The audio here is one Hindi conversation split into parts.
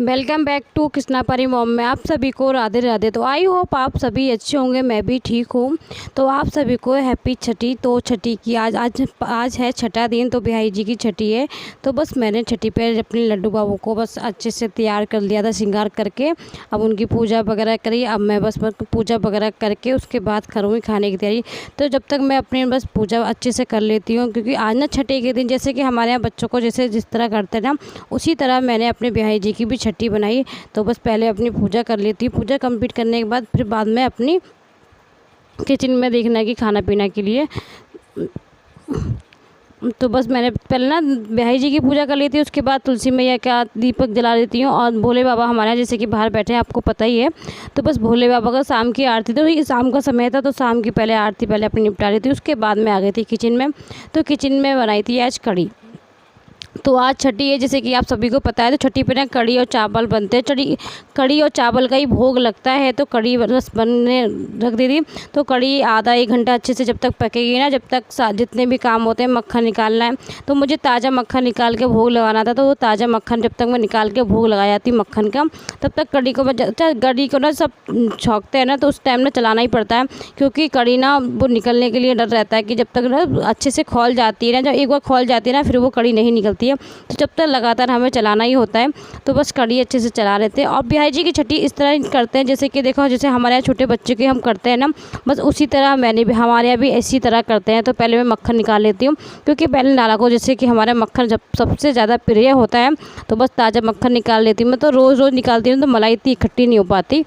वेलकम बैक टू कृष्णापरी मॉम में आप सभी को राधे राधे। तो आई होप आप सभी अच्छे होंगे, मैं भी ठीक हूँ। तो आप सभी को हैप्पी छठी। तो छठी की आज है छठा दिन, तो बिहारी जी की छठी है। तो बस मैंने छठी पे अपने लड्डू बाबू को बस अच्छे से तैयार कर लिया था श्रृंगार करके। अब उनकी पूजा वगैरह करी। अब मैं बस पूजा वगैरह करके उसके बाद करूँगी खाने की तैयारी। तो जब तक मैं अपनी बस पूजा अच्छे से कर लेती हूँ, क्योंकि आज ना छठे के दिन जैसे कि हमारे यहाँ बच्चों को जिस तरह करते हैं ना, उसी तरह मैंने अपने बिहारी जी की भी छठी बनाई। तो बस पहले अपनी पूजा कर लेती हूँ। पूजा कंप्लीट करने के बाद फिर बाद में अपनी किचन में देखना कि खाना पीना के लिए। तो बस मैंने पहले ना बिहारी जी की पूजा कर लेती हूँ, उसके बाद तुलसी मैया का दीपक जला देती हूँ। और भोले बाबा हमारे यहाँ जैसे कि बाहर बैठे हैं, आपको पता ही है। तो बस भोले बाबा का शाम की आरती, तो ये शाम का समय था तो शाम की पहले आरती पहले अपनी निपटा रही थी। उसके बाद में आ गई थी किचन में। तो किचन में बनाई थी आज कढ़ी। तो आज छठी है जैसे कि आप सभी को पता है। तो छठी पे ना कढ़ी और चावल बनते हैं। कढ़ी और चावल का ही भोग लगता है। तो कढ़ी बस बनने रख दी थी। तो कढ़ी आधा एक घंटा अच्छे से जब तक पकेगी ना, जब तक जितने भी काम होते हैं, मक्खन निकालना है। तो मुझे ताज़ा मक्खन निकाल के भोग लगाना था। तो वो ताज़ा मक्खन जब तक मैं निकाल के भोग लगाया थी मक्खन का, तब तक कढ़ी को कढ़ी को ना सब छौंकते हैं ना, तो उस टाइम ना चलाना ही पड़ता है। क्योंकि कढ़ी ना वो निकलने के लिए डर रहता है कि जब तक ना अच्छे से खौल जाती है ना, जब एक बार खौल जाती है ना, फिर वो कढ़ी नहीं निकलती है। तो जब तक लगातार हमें चलाना ही होता है। तो बस कढ़ी अच्छे से चला रहे थे। और बिहारी जी की छठी इस तरह करते हैं जैसे कि देखो, जैसे हमारे यहाँ छोटे बच्चे के हम करते हैं ना, बस उसी तरह मैंने भी हमारे यहाँ भी इसी तरह करते हैं। तो पहले मैं मक्खन निकाल लेती हूँ, क्योंकि पहले डाला को जैसे कि हमारा मक्खन जब सबसे ज़्यादा प्रिय होता है। तो बस ताज़ा मक्खन निकाल लेती हूँ। मैं तो रोज़ रोज़ निकालती हूँ तो मलाई इतनी इकट्ठी नहीं हो पाती,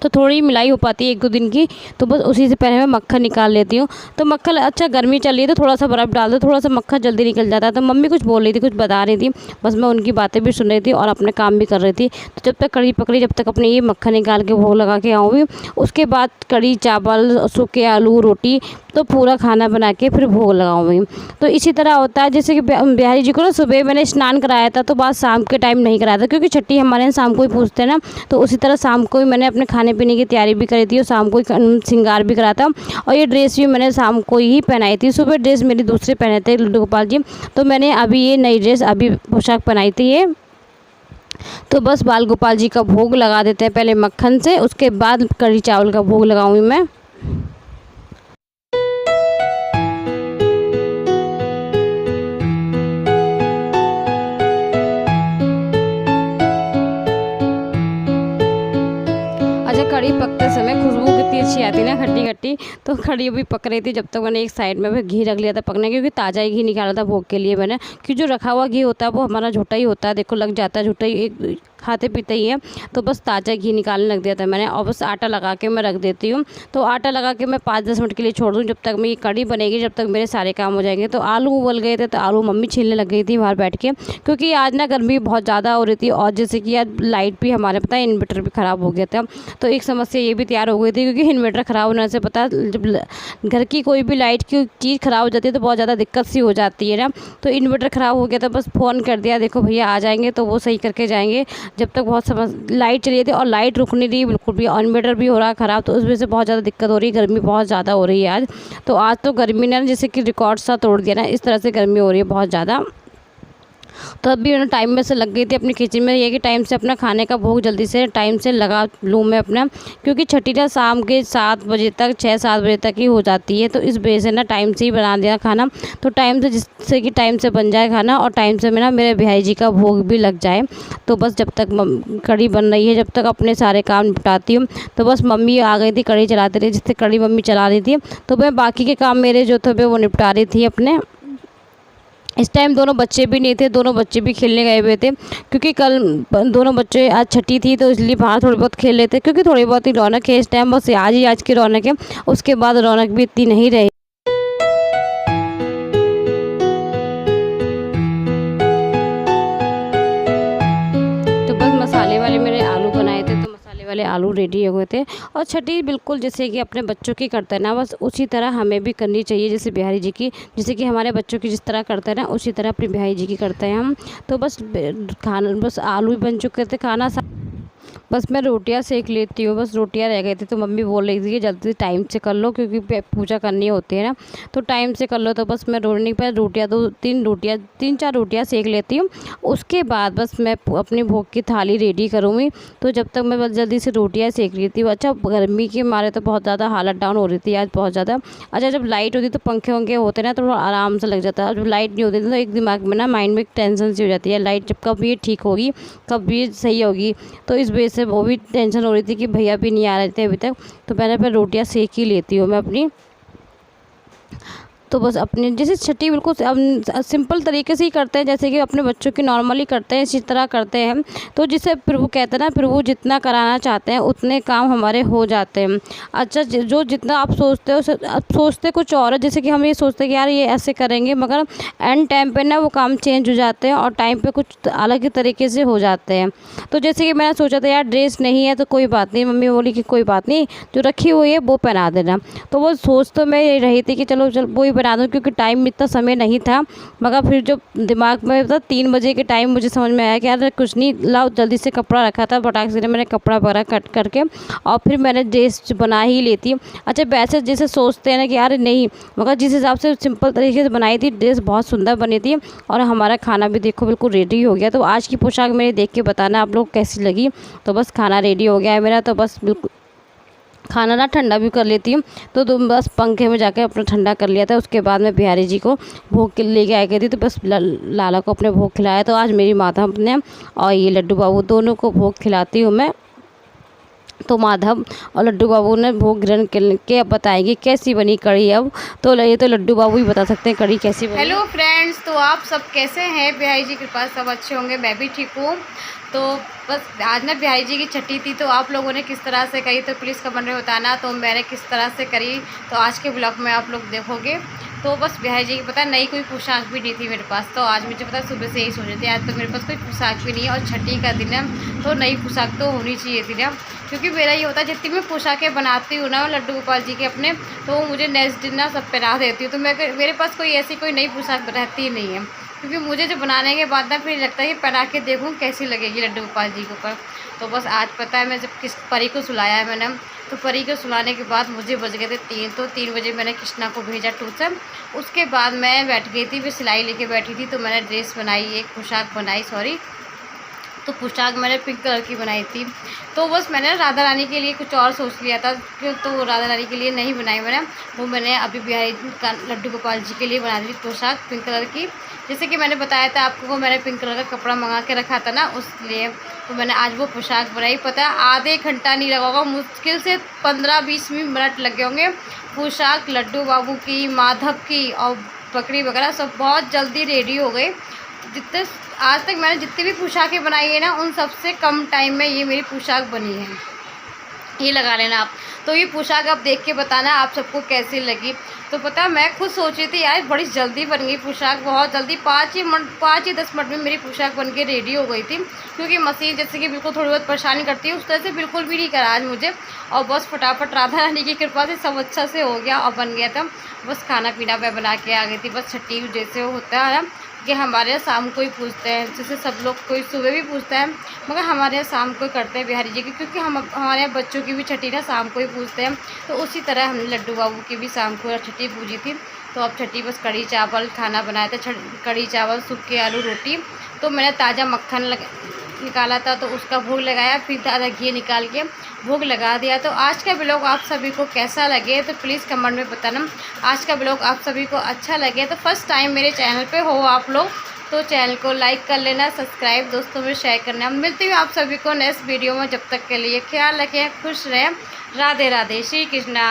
तो थोड़ी मिलाई हो पाती है एक दो दिन की। तो बस उसी से पहले मैं मक्खन निकाल लेती हूँ। तो मक्खन अच्छा गर्मी चल रही है तो थोड़ा सा बर्फ़ डाल दो, थोड़ा सा मक्खन जल्दी निकल जाता है। तो मम्मी कुछ बोल रही थी, कुछ बता रही थी, बस मैं उनकी बातें भी सुन रही थी और अपने काम भी कर रही थी। तो जब तक कढ़ी पकड़ी, जब तक अपने ये मक्खन निकाल के भोग लगा के आऊँगी, उसके बाद कढ़ी चावल सूखे आलू रोटी, तो पूरा खाना बना के फिर भोग लगाऊँगी। तो इसी तरह होता है जैसे कि बिहारी जी को ना सुबह मैंने स्नान कराया था, तो बाद शाम के टाइम नहीं कराया था, क्योंकि छठी हमारे यहाँ शाम को ही पूजते हैं ना। तो उसी तरह शाम को ही मैंने अपने खाने पीने की तैयारी भी करी थी और शाम को ही श्रृंगार भी करा था। और ये ड्रेस भी मैंने शाम को ही पहनाई थी। सुबह ड्रेस मेरी दूसरे पहने थे लड्डू गोपाल जी, तो मैंने अभी ये नई ड्रेस अभी पोशाक पहनाई थी ये। तो बस बाल गोपाल जी का भोग लगा देते हैं पहले मक्खन से, उसके बाद कढ़ी चावल का भोग लगाऊंगी मैं। अच्छा, कढ़ी पकते समय खुशबू कितनी अच्छी आती है ना, खट्टी खट्टी। तो कढ़ी भी पक रही थी, जब तक मैंने एक साइड में भी घी रख लिया था पकने, क्योंकि ताज़ा ही घी निकाला था भोग के लिए मैंने। कि जो रखा हुआ घी होता है वो हमारा झूठा ही होता है, देखो लग जाता है झूठा ही, एक खाते पीते ही है। तो बस ताज़ा घी निकालने लग दिया था मैंने। और बस आटा लगा के मैं रख देती हूँ। तो आटा लगा के मैं 5-10 मिनट के लिए छोड़ दूँ, जब तक मेरी कढ़ी बनेगी, जब तक मेरे सारे काम हो जाएंगे। तो आलू उबल गए थे, तो आलू मम्मी छीलने लग गई थी बाहर बैठ के, क्योंकि आज ना गर्मी बहुत ज़्यादा हो रही थी। और जैसे कि आज लाइट भी हमारे पता है इन्वर्टर भी ख़राब हो गया था। तो एक समस्या ये भी तैयार हो गई थी, क्योंकि इन्वर्टर ख़राब होने से पता जब घर की कोई भी लाइट की चीज़ ख़राब हो जाती है तो बहुत ज़्यादा दिक्कत सी हो जाती है ना। तो इन्वर्टर ख़राब हो गया था, बस फ़ोन कर दिया, देखो भैया आ जाएंगे, तो वो सही करके जाएंगे। जब तक बहुत लाइट चली थी और लाइट रुक नहीं रही बिल्कुल भी, इन्वर्टर भी हो रहा है ख़राब, तो उस वजह से बहुत ज़्यादा दिक्कत हो रही है। गर्मी बहुत ज़्यादा हो रही है आज। तो आज तो गर्मी ने जैसे कि रिकॉर्ड सा तोड़ दिया ना, इस तरह से गर्मी हो रही है बहुत ज़्यादा। तो अभी मैंने टाइम में से लग गई थी अपनी किचन में, ये कि टाइम से अपना खाने का भोग जल्दी से टाइम से लगा लूँ मैं अपना, क्योंकि छठी ना शाम के 7 बजे तक 6-7 बजे तक ही हो जाती है। तो इस वजह से ना टाइम से ही बना दिया खाना, तो टाइम से जिससे कि टाइम से बन जाए खाना और टाइम से मेरा मेरे बिहारी जी का भोग भी लग जाए। तो बस जब तक कढ़ी बन रही है, जब तक अपने सारे काम निपटाती हूँ। तो बस मम्मी आ गई थी, कढ़ी चलाती रही, जिससे कढ़ी मम्मी चला रही थी, तो मैं बाकी के काम मेरे जो थे वो निपटा रही थी अपने। इस टाइम दोनों बच्चे भी नहीं थे, दोनों बच्चे भी खेलने गए हुए थे, क्योंकि कल दोनों बच्चे आज छठी थी तो इसलिए बाहर थोड़ी बहुत खेल लेते, क्योंकि थोड़ी बहुत ही रौनक है इस टाइम, बस आज की रौनक है, उसके बाद रौनक भी इतनी नहीं रही। तो बस मसाले वाले मेरे आलू बनाए थे, तो मसाले वाले आलू रेडी हो गए थे। और छठी बिल्कुल जैसे कि अपने बच्चों की करते हैं ना, बस उसी तरह हमें भी करनी चाहिए, जैसे बिहारी जी की, जैसे कि हमारे बच्चों की जिस तरह करते हैं ना, उसी तरह अपने बिहारी जी की करते हैं हम। तो बस खाना, बस आलू बन चुके थे, खाना बस मैं रोटियां सेक लेती हूँ। बस रोटियां रह गई थी तो मम्मी बोल रही थी कि जल्दी टाइम से कर लो क्योंकि पूजा करनी होती है ना, तो टाइम से कर लो। तो बस मैं रोने पर रोटियां 3-4 रोटियां सेक लेती हूँ। उसके बाद बस मैं अपनी भोग की थाली रेडी करूँगी। तो जब तक मैं बस जल्दी से रोटियां सेक लेती हूँ। अच्छा, गर्मी के मारे तो बहुत ज़्यादा हालत डाउन हो रही थी आज, बहुत ज़्यादा। अच्छा, जब लाइट होती तो पंखे वंखे होते ना तो आराम से लग जाता है। जब लाइट नहीं होती तो एक दिमाग में ना, माइंड में एक टेंशन सी हो जाती है, लाइट जब कब ये ठीक होगी, कब ये सही होगी। तो इस वजह से वो भी टेंशन हो रही थी कि भैया भी नहीं आ रहे थे अभी तक। तो पहले रोटियां सेक ही लेती हूँ मैं अपनी। तो बस अपने जैसे छठी बिल्कुल सिंपल तरीके से ही करते हैं, जैसे कि अपने बच्चों की नॉर्मली करते हैं, इसी तरह करते हैं। तो जिसे प्रभु कहते हैं ना, प्रभु जितना कराना चाहते हैं उतने काम हमारे हो जाते हैं। अच्छा, जो जितना आप सोचते हो, आप सोचते कुछ और है। जैसे कि हम ये सोचते हैं कि यार ये ऐसे करेंगे, मगर एंड टाइम पे ना वो काम चेंज हो जाते हैं और टाइम पे कुछ अलग ही तरीके से हो जाते हैं। तो जैसे कि मैंने सोचा था यार ड्रेस नहीं है तो कोई बात नहीं, मम्मी बोली कि कोई बात नहीं, जो रखी हुई है वो पहना देना। तो वो सोच तो मैं यही रही थी कि चलो वो ही बना दूँ, क्योंकि टाइम इतना समय नहीं था। मगर फिर जो दिमाग में था 3 बजे के टाइम मुझे समझ में आया कि यार कुछ नहीं, लाओ जल्दी से कपड़ा रखा था फटाक से मैंने कपड़ा वगैरह कट करके और फिर मैंने ड्रेस बना ही लेती। अच्छा, वैसे जैसे सोचते हैं ना कि यार नहीं, मगर जिस हिसाब से सिंपल तरीके से बनाई थी ड्रेस बहुत सुंदर बनी थी। और हमारा खाना भी देखो बिल्कुल रेडी हो गया। तो आज की पोशाक मेरी देख के बताना आप लोग कैसी लगी। तो बस खाना रेडी हो गया है मेरा। तो बस बिल्कुल खाना ना ठंडा भी कर लेती हूँ। तो तुम बस पंखे में जाकर अपना ठंडा कर लिया था। उसके बाद मैं बिहारी जी को भोग लेके आई गई थी। तो बस लाला को अपने भोग खिलाया। तो आज मेरी माता ने और ये लड्डू बाबू दोनों को भोग खिलाती हूँ मैं। तो माधव और लड्डू बाबू ने भोग ग्रहण के अब बताएंगे कैसी बनी कढ़ी। अब तो ये तो लड्डू बाबू ही बता सकते हैं कढ़ी कैसी बनी। हेलो फ्रेंड्स, तो आप सब कैसे हैं? बिहारी जी के पास सब अच्छे होंगे, मैं भी ठीक हूँ। तो बस आज ना बिहारी जी की छठी थी, तो आप लोगों ने किस तरह से करी तो प्लीज़ कमेंट में बताना। तो मैंने किस तरह से करी तो आज के ब्लॉग में आप लोग देखोगे। तो बस बिहारी जी की पता नई कोई पोशाक भी नहीं थी मेरे पास। तो आज मुझे पता सुबह से यही सोच रही थी, आज तो मेरे पास कोई पोशाक भी नहीं है और छठी का दिन है तो नई पोशाक तो होनी चाहिए थी ना। क्योंकि मेरा ये होता है जितनी मैं पोशाकें बनाती हूँ ना लड्डू गोपाल जी के अपने, तो वो मुझे नेक्स्ट दिन ना सब पहना देती हूँ। तो मेरे पास कोई ऐसी कोई नई पोशाक रहती ही नहीं है, क्योंकि मुझे जो बनाने के बाद ना फिर लगता है कि पहना के देखूँ कैसी लगेगी लड्डू गोपाल जी के ऊपर। तो बस आज पता है मैं जब किस परी को सुलाया है मैंने, तो परी को सुलाने के बाद मुझे बज गए थे 3। तो 3 बजे मैंने कृष्णा को भेजा ट्यूशन। उसके बाद मैं बैठ गई थी, फिर सिलाई लेके बैठी थी। तो मैंने ड्रेस बनाई, एक पोशाक बनाई, सॉरी, तो पोशाक मैंने पिंक कलर की बनाई थी। तो बस मैंने राधा रानी के लिए कुछ और सोच लिया था, तो राधा रानी के लिए नहीं बनाई मैंने, वो मैंने अभी बिहारी का लड्डू गोपाल जी के लिए बना दी पोशाक पिंक कलर की। जैसे कि मैंने बताया था आपको, वो मैंने पिंक कलर का कपड़ा मंगा के रखा था ना, उसलिए तो मैंने आज वो पोशाक बनाई। पता है आधे घंटा नहीं लगा होगा, मुश्किल से 15-20 मिनट लगे होंगे। पोशाक लड्डू बाबू की, माधव की और पकड़ी वगैरह सब बहुत जल्दी रेडी हो गई। जितने आज तक मैंने जितनी भी पोशाकें बनाई है ना, उन सबसे कम टाइम में ये मेरी पोशाक बनी है। ये लगा लेना आप। तो ये पोशाक आप देख के बताना आप सबको कैसी लगी। तो पता है मैं खुद सोच रही थी यार बड़ी जल्दी बन गई पोशाक, बहुत जल्दी 5 या 10 मिनट में मेरी पोशाक बन के रेडी हो गई थी। क्योंकि मशीन जैसे कि बिल्कुल थोड़ी बहुत परेशानी करती है, उस तरह से बिल्कुल भी नहीं करा आज मुझे। और बस फटाफट राधा रानी की कृपा से सब अच्छा से हो गया और बन गया था। बस खाना पीना मैं बना के आ गई थी। बस छठी जैसे होता है कि हमारे यहाँ शाम को ही पूजते हैं, जैसे सब लोग कोई सुबह भी पूजता है, मगर हमारे यहाँ शाम को करते हैं बिहारी जी की। क्योंकि हमारे यहाँ बच्चों की भी छठी ना शाम को ही पूजते हैं, तो उसी तरह हमने लड्डू बाबू की भी शाम को छठी पूजी थी। तो अब छठी बस कढ़ी चावल खाना बनाया था, कढ़ी चावल, सूखे आलू, रोटी। तो मैंने ताज़ा मक्खन निकाला था तो उसका भोग लगाया, फिर ताज़ा घी निकाल के भोग लगा दिया। तो आज का ब्लॉग आप सभी को कैसा लगे तो प्लीज़ कमेंट में बताना। आज का ब्लॉग आप सभी को अच्छा लगे तो फर्स्ट टाइम मेरे चैनल पे हो आप लोग तो चैनल को लाइक कर लेना, सब्सक्राइब दोस्तों में शेयर करना। मिलती हूँ आप सभी को नेक्स्ट वीडियो में, जब तक के लिए ख्याल रखें, खुश रहें, राधे राधे, श्री कृष्णा।